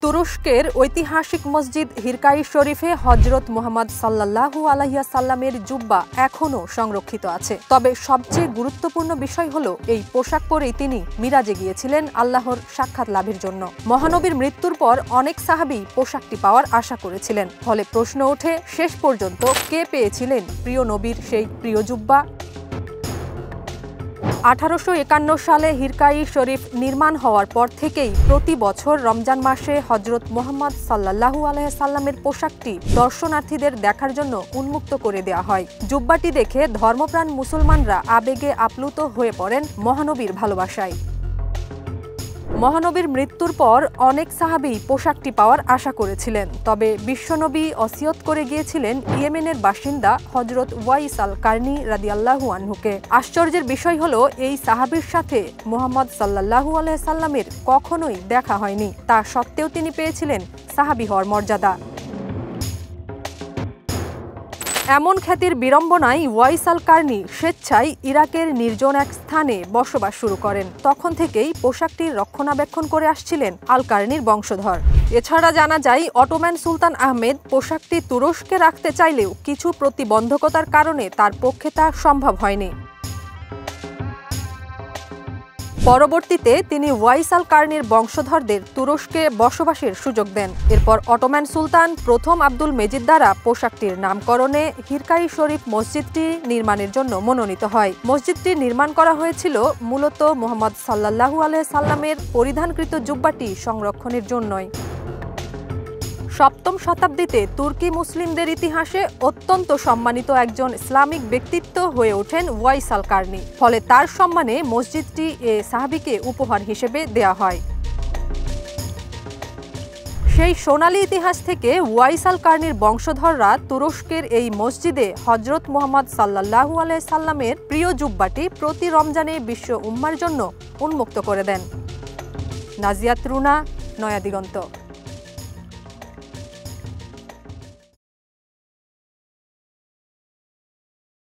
তুরস্কের ঐতিহাসিক মসজিদ হিরকাই শরীফে হযরত মুহাম্মদ সাল্লাল্লাহু আলাইহি ওয়াসাল্লামের জুব্বা এখনও সংরক্ষিত আছে। তবে সবচেয়ে গুরুত্বপূর্ণ বিষয় হলো এই পোশাক পরেই তিনি মিরাজে গিয়েছিলেন আল্লাহর সাক্ষাৎ লাভের জন্য। মহানবীর মৃত্যুর পর অনেক সাহাবী পোশাকটি পাওয়ার আশা করেছিলেন। ফলে প্রশ্ন ওঠে, শেষ পর্যন্ত কে পেয়েছিলেন প্রিয় নবীর সেই প্রিয় জুব্বা? 1851 সালে হিরকাই শরীফ নির্মাণ হওয়ার পর থেকেই প্রতি বছর রমজান মাসে হযরত মুহাম্মদ সাল্লাল্লাহু আলাইহি সাল্লামের পোশাকটি দর্শনার্থীদের দেখার জন্য উন্মুক্ত করে দেওয়া হয়। জুব্বাটি দেখে ধর্মপ্রাণ মুসলমানরা আবেগে আপ্লুত হয়ে পড়েন মহানবীর ভালোবাসায়। মহানবীর মৃত্যুর পর অনেক সাহাবী পোশাকটি পাওয়ার আশা করেছিলেন। তবে বিশ্বনবী ওসিয়ত করে গিয়েছিলেন ইয়েমেনের বাসিন্দা হযরত ওয়াইস আল কারনি রাদিয়াল্লাহু আনহুকে। আশ্চর্যের বিষয় হলো, এই সাহাবীর সাথে মুহাম্মদ সাল্লাল্লাহু আলাইহি সাল্লামের কখনোই দেখা হয়নি। তা সত্ত্বেও তিনি পেয়েছিলেন সাহাবী হওয়ার মর্যাদা। এমন খ্যাতির বিড়ম্বনায় ওয়াইস আল কারনি স্বেচ্ছায় ইরাকের নির্জন এক স্থানে বসবাস শুরু করেন। তখন থেকেই পোশাকটির রক্ষণাবেক্ষণ করে আসছিলেন আল কারনির বংশধর। এছাড়া জানা যায়, অটোম্যান সুলতান আহমেদ পোশাকটি তুরস্কে রাখতে চাইলেও কিছু প্রতিবন্ধকতার কারণে তার পক্ষে তা সম্ভব হয়নি। পরবর্তীতে তিনি ওয়াইস আল কারনির বংশধরদের তুরস্কে বসবাসের সুযোগ দেন। এরপর অটোম্যান সুলতান প্রথম আব্দুল মেজিদ দ্বারা পোশাকটির নামকরণে হিরকাই শরীফ মসজিদটি নির্মাণের জন্য মনোনীত হয়। মসজিদটি নির্মাণ করা হয়েছিল মূলত মুহাম্মদ সাল্লাল্লাহু আলাইহি সাল্লামের পরিধানকৃত জুব্বাটি সংরক্ষণের জন্যই। সপ্তম শতাব্দীতে তুর্কি মুসলিমদের ইতিহাসে অত্যন্ত সম্মানিত একজন ইসলামিক ব্যক্তিত্ব হয়ে ওঠেন ওয়াইস আল কারনি। ফলে তার সম্মানে মসজিদটি এ সাহাবীকে উপহার হিসেবে দেয়া হয়। সেই সোনালী ইতিহাস থেকে ওয়াইস আল কারনির বংশধররা তুরস্কের এই মসজিদে হযরত মুহাম্মদ সাল্লাল্লাহু আলাইহি সাল্লামের প্রিয় জুব্বাটি প্রতি রমজানে বিশ্ব উম্মার জন্য উন্মুক্ত করে দেন। নাজিয়াত রুনা, নয়া দিগন্ত।